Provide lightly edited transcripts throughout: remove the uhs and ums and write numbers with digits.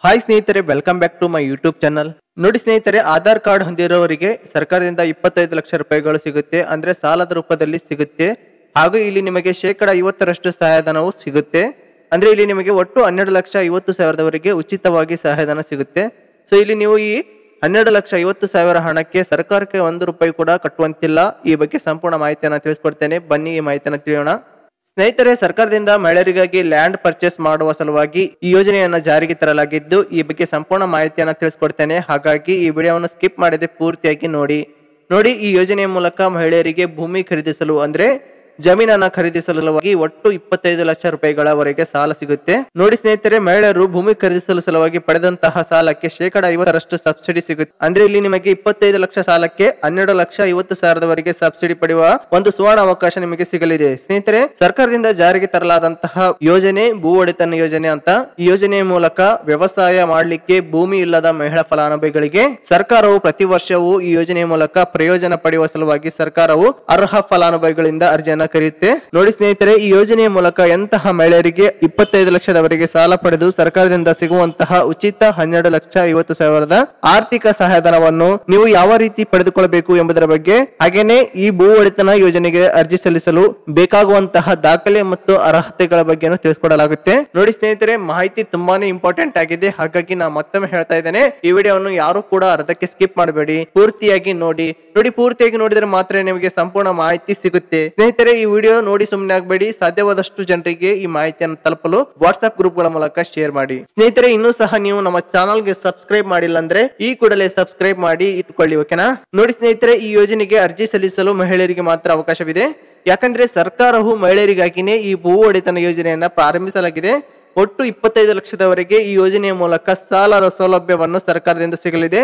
Hi ಸ್ನೇಹಿತರೆ, welcome back to my YouTube channel. ನೋಡಿ ಸ್ನೇಹಿತರೆ, ಆಧಾರ್ ಕಾರ್ಡ್ ಹೊಂದಿರೋರಿಗೆ ಸರ್ಕಾರದಿಂದ 25 ಲಕ್ಷ ರೂಪಾಯಿಗಳು ಸಿಗುತ್ತೆ. ಅಂದ್ರೆ ಸಾಲದ ರೂಪದಲ್ಲಿ ಸಿಗುತ್ತೆ. ಹಾಗೂ ಇಲ್ಲಿ ನಿಮಗೆ ಶೇಕಡ 50ರಷ್ಟು ಸಹಾಯಧನವು ಸಿಗುತ್ತೆ. ಅಂದ್ರೆ ಇಲ್ಲಿ ನಿಮಗೆ ಒಟ್ಟು 12,50,000ವರೆಗೆ ಉಚಿತವಾಗಿ ಸಹಾಯಧನ ಸಿಗುತ್ತೆ. ಸೊ ಇಲ್ಲಿ ನೀವು ಈ 12,50,000 ಹಣಕ್ಕೆ ಸರ್ಕಾರಕ್ಕೆ 1 ರೂಪಾಯಿ ಕೂಡ ಕಟ್ಟುವಂತಿಲ್ಲ. ಈ ಬಗ್ಗೆ ಸಂಪೂರ್ಣ ಮಾಹಿತಿಯನ್ನು ತಿಳಿಸ್ಕೊಡ್ತೇನೆ. ಬನ್ನಿ ಈ ಮಾಹಿತಿಯನ್ನು ತಿಳಿಯೋಣ. ಸ್ನೇಹಿತರೆ, ಸರ್ಕಾರದಿಂದ ಮಹಿಳೆಯರಿಗಾಗಿ ಲ್ಯಾಂಡ್ ಪರ್ಚೇಸ್ ಮಾಡುವ ಸಲುವಾಗಿ ಈ ಯೋಜನೆಯನ್ನ ಜಾರಿಗೆ ತರಲಾಗಿದ್ದು, ಈ ಬಗ್ಗೆ ಸಂಪೂರ್ಣ ಮಾಹಿತಿಯನ್ನ ತಿಳಿಸ್ಕೊಡ್ತೇನೆ. ಹಾಗಾಗಿ ಈ ವಿಡಿಯೋವನ್ನು ಸ್ಕಿಪ್ ಮಾಡದೆ ಪೂರ್ತಿಯಾಗಿ ನೋಡಿ. ಈ ಯೋಜನೆಯ ಮೂಲಕ ಮಹಿಳೆಯರಿಗೆ ಭೂಮಿ ಖರೀದಿಸಲು ಅಂದ್ರೆ ಜಮೀನನ್ನ ಖರೀದಿಸಲು ಸಲುವಾಗಿ ಒಟ್ಟು 25 ಲಕ್ಷ ರೂಪಾಯಿಗಳವರೆಗೆ ಸಾಲ ಸಿಗುತ್ತೆ. ನೋಡಿ ಸ್ನೇಹಿತರೆ, ಮಹಿಳೆಯರು ಭೂಮಿ ಖರೀದಿಸಲು ಸಲುವಾಗಿ ಪಡೆದಂತಹ ಸಾಲಕ್ಕೆ ಶೇಕಡ 50ರಷ್ಟು ಸಬ್ಸಿಡಿ ಸಿಗುತ್ತೆ. ಅಂದ್ರೆ ಇಲ್ಲಿ ನಿಮಗೆ 25 ಲಕ್ಷ ಸಾಲಕ್ಕೆ 12,50,000ವರೆಗೆ ಸಬ್ಸಿಡಿ ಪಡೆಯುವ ಒಂದು ಸುವರ್ಣ ಅವಕಾಶ ನಿಮಗೆ ಸಿಗಲಿದೆ. ಸ್ನೇಹಿತರೆ, ಸರ್ಕಾರದಿಂದ ಜಾರಿಗೆ ತರಲಾದಂತಹ ಯೋಜನೆ ಭೂ ಒಡೆತನ ಯೋಜನೆ ಅಂತ. ಈ ಯೋಜನೆಯ ಮೂಲಕ ವ್ಯವಸಾಯ ಮಾಡಲಿಕ್ಕೆ ಭೂಮಿ ಇಲ್ಲದ ಮಹಿಳಾ ಫಲಾನುಭವಿಗಳಿಗೆ ಸರ್ಕಾರವು ಪ್ರತಿ ವರ್ಷವೂ ಈ ಯೋಜನೆಯ ಮೂಲಕ ಪ್ರಯೋಜನ ಪಡೆಯುವ ಸಲುವಾಗಿ ಸರ್ಕಾರವು ಅರ್ಹ ಫಲಾನುಭವಿಗಳಿಂದ ಅರ್ಜಿಯನ್ನು ಕರೆಯುತ್ತೆ. ನೋಡಿ ಸ್ನೇಹಿತರೆ, ಈ ಯೋಜನೆಯ ಮೂಲಕ ಎಂತಹ ಮಹಿಳೆಯರಿಗೆ 25 ಲಕ್ಷದವರೆಗೆ ಸಾಲ ಪಡೆದು ಸರ್ಕಾರದಿಂದ ಸಿಗುವಂತಹ ಉಚಿತ 12,50,000 ಆರ್ಥಿಕ ಸಹಾಯಧನವನ್ನು ನೀವು ಯಾವ ರೀತಿ ಪಡೆದುಕೊಳ್ಳಬೇಕು ಎಂಬುದರ ಬಗ್ಗೆ, ಹಾಗೇನೆ ಈ ಭೂ ಒಡೆತನ ಯೋಜನೆಗೆ ಅರ್ಜಿ ಸಲ್ಲಿಸಲು ಬೇಕಾಗುವಂತಹ ದಾಖಲೆ ಮತ್ತು ಅರ್ಹತೆಗಳ ಬಗ್ಗೆ ತಿಳಿಸಿಕೊಡಲಾಗುತ್ತೆ. ನೋಡಿ ಸ್ನೇಹಿತರೆ, ಮಾಹಿತಿ ತುಂಬಾನೇ ಇಂಪಾರ್ಟೆಂಟ್ ಆಗಿದೆ. ಹಾಗಾಗಿ ನಾ ಮತ್ತೊಮ್ಮೆ ಹೇಳ್ತಾ ಇದ್ದೇನೆ, ಈ ವಿಡಿಯೋವನ್ನು ಯಾರು ಕೂಡ ಅರ್ಧಕ್ಕೆ ಸ್ಕಿಪ್ ಮಾಡಬೇಡಿ, ಪೂರ್ತಿಯಾಗಿ ನೋಡಿ. ಪೂರ್ತಿಯಾಗಿ ನೋಡಿದ್ರೆ ಮಾತ್ರ ನಿಮಗೆ ಸಂಪೂರ್ಣ ಮಾಹಿತಿ ಸಿಗುತ್ತೆ. ಸ್ನೇಹಿತರೆ, ಈ ವಿಡಿಯೋ ನೋಡಿ ಸುಮ್ಮನೆ ಆಗಬೇಡಿ. ಸಾಧ್ಯವಾದಷ್ಟು ಜನರಿಗೆ ಈ ಮಾಹಿತಿಯನ್ನು ತಲುಪಲು ವಾಟ್ಸ್ಆಪ್ ಗ್ರೂಪ್ ಗಳ ಮೂಲಕ ಶೇರ್ ಮಾಡಿ. ಸ್ನೇಹಿತರೆ, ಇನ್ನೂ ಸಹ ನೀವು ನಮ್ಮ ಚಾನಲ್ ಗೆ ಸಬ್ಸ್ಕ್ರೈಬ್ ಮಾಡಿಲ್ಲ ಅಂದ್ರೆ ಈ ಕೂಡಲೇ ಸಬ್ಸ್ಕ್ರೈಬ್ ಮಾಡಿ ಇಟ್ಕೊಳ್ಳಿ, ಓಕೆನಾ? ನೋಡಿ ಸ್ನೇಹಿತರೆ, ಈ ಯೋಜನೆಗೆ ಅರ್ಜಿ ಸಲ್ಲಿಸಲು ಮಹಿಳೆಯರಿಗೆ ಮಾತ್ರ ಅವಕಾಶವಿದೆ. ಯಾಕಂದ್ರೆ ಸರ್ಕಾರವು ಮಹಿಳೆಯರಿಗಾಗಿನೇ ಈ ಭೂ ಒಡೆತನ ಯೋಜನೆಯನ್ನ ಪ್ರಾರಂಭಿಸಲಾಗಿದೆ. ಒಟ್ಟು 25 ಲಕ್ಷದವರೆಗೆ ಈ ಯೋಜನೆಯ ಮೂಲಕ ಸಾಲದ ಸೌಲಭ್ಯವನ್ನು ಸರ್ಕಾರದಿಂದ ಸಿಗಲಿದೆ.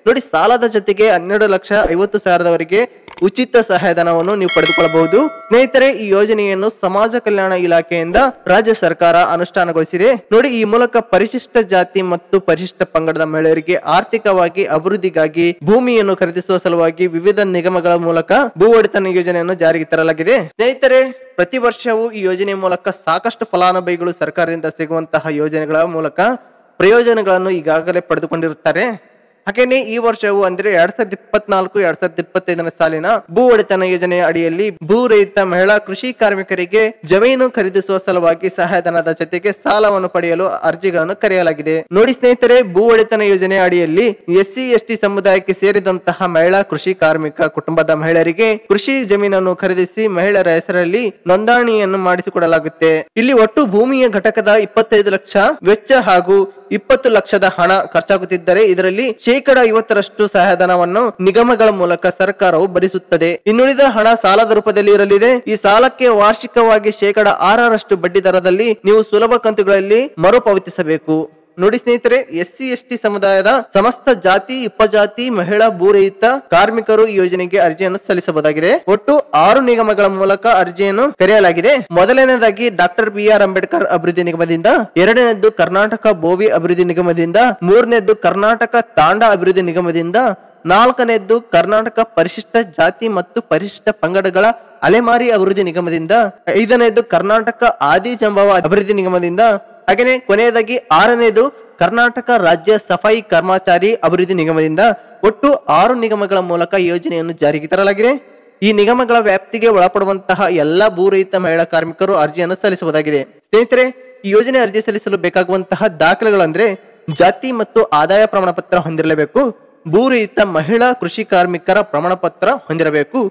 ನೋಡಿ, ಸಾಲದ ಜೊತೆಗೆ 12,50,000ವರೆಗೆ ಉಚಿತ ಸಹಾಯಧನವನ್ನು ನೀವು ಪಡೆದುಕೊಳ್ಳಬಹುದು. ಸ್ನೇಹಿತರೆ, ಈ ಯೋಜನೆಯನ್ನು ಸಮಾಜ ಕಲ್ಯಾಣ ಇಲಾಖೆಯಿಂದ ರಾಜ್ಯ ಸರ್ಕಾರ ಅನುಷ್ಠಾನಗೊಳಿಸಿದೆ. ನೋಡಿ, ಈ ಮೂಲಕ ಪರಿಶಿಷ್ಟ ಜಾತಿ ಮತ್ತು ಪರಿಶಿಷ್ಟ ಪಂಗಡದ ಮಹಿಳೆಯರಿಗೆ ಆರ್ಥಿಕವಾಗಿ ಅಭಿವೃದ್ಧಿಗಾಗಿ ಭೂಮಿಯನ್ನು ಖರೀದಿಸುವ ಸಲುವಾಗಿ ವಿವಿಧ ನಿಗಮಗಳ ಮೂಲಕ ಭೂ ಒಡೆತನ ಯೋಜನೆಯನ್ನು ಜಾರಿಗೆ ತರಲಾಗಿದೆ. ಸ್ನೇಹಿತರೆ, ಪ್ರತಿ ವರ್ಷವೂ ಈ ಯೋಜನೆಯ ಮೂಲಕ ಸಾಕಷ್ಟು ಫಲಾನುಭವಿಗಳು ಸರ್ಕಾರದಿಂದ ಸಿಗುವಂತಹ ಯೋಜನೆಗಳ ಮೂಲಕ ಪ್ರಯೋಜನಗಳನ್ನು ಈಗಾಗಲೇ ಪಡೆದುಕೊಂಡಿರುತ್ತಾರೆ. ಹಾಗೇನೆ ಈ ವರ್ಷವು ಅಂದ್ರೆ 2024-2025 ಸಾಲಿನ ಭೂ ಒಡೆತನ ಯೋಜನೆಯ ಅಡಿಯಲ್ಲಿ ಭೂ ರಹಿತ ಮಹಿಳಾ ಕೃಷಿ ಕಾರ್ಮಿಕರಿಗೆ ಜಮೀನು ಖರೀದಿಸುವ ಸಲುವಾಗಿ ಸಹಾಯಧನದ ಜೊತೆಗೆ ಸಾಲವನ್ನು ಪಡೆಯಲು ಅರ್ಜಿಗಳನ್ನು ಕರೆಯಲಾಗಿದೆ. ನೋಡಿ ಸ್ನೇಹಿತರೆ, ಭೂ ಒಡೆತನ ಯೋಜನೆಯ ಅಡಿಯಲ್ಲಿ SC/ST ಸಮುದಾಯಕ್ಕೆ ಸೇರಿದಂತಹ ಮಹಿಳಾ ಕೃಷಿ ಕಾರ್ಮಿಕ ಕುಟುಂಬದ ಮಹಿಳೆಯರಿಗೆ ಕೃಷಿ ಜಮೀನನ್ನು ಖರೀದಿಸಿ ಮಹಿಳೆಯರ ಹೆಸರಲ್ಲಿ ನೋಂದಣಿಯನ್ನು ಮಾಡಿಸಿಕೊಡಲಾಗುತ್ತೆ. ಇಲ್ಲಿ ಒಟ್ಟು ಭೂಮಿಯ ಘಟಕದ 25 ಲಕ್ಷ ವೆಚ್ಚ ಹಾಗೂ 20 ಲಕ್ಷದ ಹಣ ಖರ್ಚಾಗುತ್ತಿದ್ದರೆ ಇದರಲ್ಲಿ ಶೇಕಡ 50ರಷ್ಟು ಸಹಾಯಧನವನ್ನು ನಿಗಮಗಳ ಮೂಲಕ ಸರ್ಕಾರವು ಭರಿಸುತ್ತದೆ. ಇನ್ನುಳಿದ ಹಣ ಸಾಲದ ರೂಪದಲ್ಲಿ ಇರಲಿದೆ. ಈ ಸಾಲಕ್ಕೆ ವಾರ್ಷಿಕವಾಗಿ ಶೇಕಡ 6ರಷ್ಟು ಬಡ್ಡಿ ದರದಲ್ಲಿ ನೀವು ಸುಲಭ ಕಂತುಗಳಲ್ಲಿ ಮರುಪಾವತಿಸಬೇಕು. ನೋಡಿ ಸ್ನೇಹಿತರೆ, SC/ST ಸಮುದಾಯದ ಸಮಸ್ತ ಜಾತಿ ಉಪಜಾತಿ ಮಹಿಳಾ ಭೂರಹಿತ ಕಾರ್ಮಿಕರು ಈ ಯೋಜನೆಗೆ ಅರ್ಜಿಯನ್ನು ಸಲ್ಲಿಸಬಹುದಾಗಿದೆ. ಒಟ್ಟು 6 ನಿಗಮಗಳ ಮೂಲಕ ಅರ್ಜಿಯನ್ನು ಕರೆಯಲಾಗಿದೆ. ಮೊದಲನೇದಾಗಿ ಡಾಕ್ಟರ್ BR ಅಂಬೇಡ್ಕರ್ ಅಭಿವೃದ್ಧಿ ನಿಗಮದಿಂದ, ಎರಡನೇದ್ದು ಕರ್ನಾಟಕ ಬೋವಿ ಅಭಿವೃದ್ಧಿ ನಿಗಮದಿಂದ, ಮೂರನೇದ್ದು ಕರ್ನಾಟಕ ತಾಂಡ ಅಭಿವೃದ್ಧಿ ನಿಗಮದಿಂದ, ನಾಲ್ಕನೇದ್ದು ಕರ್ನಾಟಕ ಪರಿಶಿಷ್ಟ ಜಾತಿ ಮತ್ತು ಪರಿಶಿಷ್ಟ ಪಂಗಡಗಳ ಅಲೆಮಾರಿ ಅಭಿವೃದ್ಧಿ ನಿಗಮದಿಂದ, ಐದನೇದ್ದು ಕರ್ನಾಟಕ ಆದಿ ಜಂಬವ ಅಭಿವೃದ್ಧಿ ನಿಗಮದಿಂದ, ಹಾಗೆಯೇ ಕೊನೆಯದಾಗಿ 6ನೇದು ಕರ್ನಾಟಕ ರಾಜ್ಯ ಸಫಾಯಿ ಕರ್ಮಚಾರಿ ಅಭಿವೃದ್ಧಿ ನಿಗಮದಿಂದ. ಒಟ್ಟು 6 ನಿಗಮಗಳ ಮೂಲಕ ಯೋಜನೆಯನ್ನು ಜಾರಿಗೆ ತರಲಾಗಿದೆ. ಈ ನಿಗಮಗಳ ವ್ಯಾಪ್ತಿಗೆ ಒಳಪಡುವಂತಹ ಎಲ್ಲಾ ಭೂರಹಿತ ಮಹಿಳಾ ಕಾರ್ಮಿಕರು ಅರ್ಜಿಯನ್ನು ಸಲ್ಲಿಸಬಹುದಾಗಿದೆ. ಸ್ನೇಹಿತರೆ, ಈ ಯೋಜನೆ ಅರ್ಜಿ ಸಲ್ಲಿಸಲು ಬೇಕಾಗುವಂತಹ ದಾಖಲೆಗಳಂದ್ರೆ ಜಾತಿ ಮತ್ತು ಆದಾಯ ಪ್ರಮಾಣ ಪತ್ರ ಹೊಂದಿರಲೇಬೇಕು. ಭೂರಹಿತ ಮಹಿಳಾ ಕೃಷಿ ಕಾರ್ಮಿಕರ ಪ್ರಮಾಣ ಪತ್ರ ಹೊಂದಿರಬೇಕು.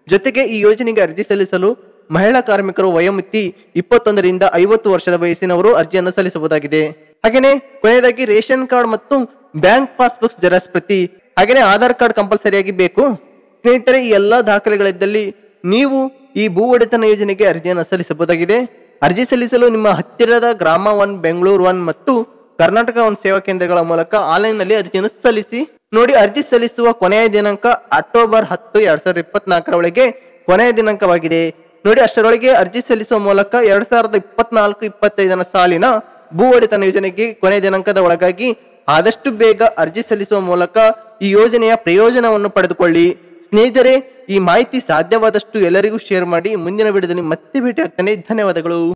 ಜೊತೆಗೆ ಈ ಯೋಜನೆಗೆ ಅರ್ಜಿ ಸಲ್ಲಿಸಲು ಮಹಿಳಾ ಕಾರ್ಮಿಕರು ವಯೋಮಿತಿ 21ರಿಂದ 50 ವರ್ಷದ ವಯಸ್ಸಿನವರು ಅರ್ಜಿಯನ್ನು ಸಲ್ಲಿಸಬಹುದಾಗಿದೆ. ಹಾಗೇನೆ ಕೊನೆಯದಾಗಿ ರೇಷನ್ ಕಾರ್ಡ್ ಮತ್ತು ಬ್ಯಾಂಕ್ ಪಾಸ್ಬುಕ್ ಜೆರಾಕ್ಸ್ ಪ್ರತಿ, ಹಾಗೇನೆ ಆಧಾರ್ ಕಾರ್ಡ್ ಕಂಪಲ್ಸರಿಯಾಗಿ ಬೇಕು. ಸ್ನೇಹಿತರೆ, ಈ ಎಲ್ಲಾ ದಾಖಲೆಗಳಿದ್ದಲ್ಲಿ ನೀವು ಈ ಭೂ ಒಡೆತನ ಯೋಜನೆಗೆ ಅರ್ಜಿಯನ್ನು ಸಲ್ಲಿಸಬಹುದಾಗಿದೆ. ಅರ್ಜಿ ಸಲ್ಲಿಸಲು ನಿಮ್ಮ ಹತ್ತಿರದ ಗ್ರಾಮ 1, ಬೆಂಗಳೂರು 1 ಮತ್ತು ಕರ್ನಾಟಕ 1 ಸೇವಾ ಕೇಂದ್ರಗಳ ಮೂಲಕ ಆನ್ಲೈನ್ ನಲ್ಲಿ ಅರ್ಜಿಯನ್ನು ಸಲ್ಲಿಸಿ. ನೋಡಿ, ಅರ್ಜಿ ಸಲ್ಲಿಸುವ ಕೊನೆಯ ದಿನಾಂಕ ಅಕ್ಟೋಬರ್ 10, 2024 ಒಳಗೆ ಕೊನೆಯ ದಿನಾಂಕವಾಗಿದೆ. ನೋಡಿ, ಅಷ್ಟರೊಳಗೆ ಅರ್ಜಿ ಸಲ್ಲಿಸುವ ಮೂಲಕ 2024-25 ಸಾಲಿನ ಭೂ ಒಡೆತನ ಯೋಜನೆಗೆ ಕೊನೆಯ ದಿನಾಂಕದ ಒಳಗಾಗಿ ಆದಷ್ಟು ಬೇಗ ಅರ್ಜಿ ಸಲ್ಲಿಸುವ ಮೂಲಕ ಈ ಯೋಜನೆಯ ಪ್ರಯೋಜನವನ್ನು ಪಡೆದುಕೊಳ್ಳಿ. ಸ್ನೇಹಿತರೆ, ಈ ಮಾಹಿತಿ ಸಾಧ್ಯವಾದಷ್ಟು ಎಲ್ಲರಿಗೂ ಶೇರ್ ಮಾಡಿ. ಮುಂದಿನ ವಿಡಿಯೋದಲ್ಲಿ ಮತ್ತೆ ಭೇಟಿ ಆಗ್ತಾನೆ. ಧನ್ಯವಾದಗಳು.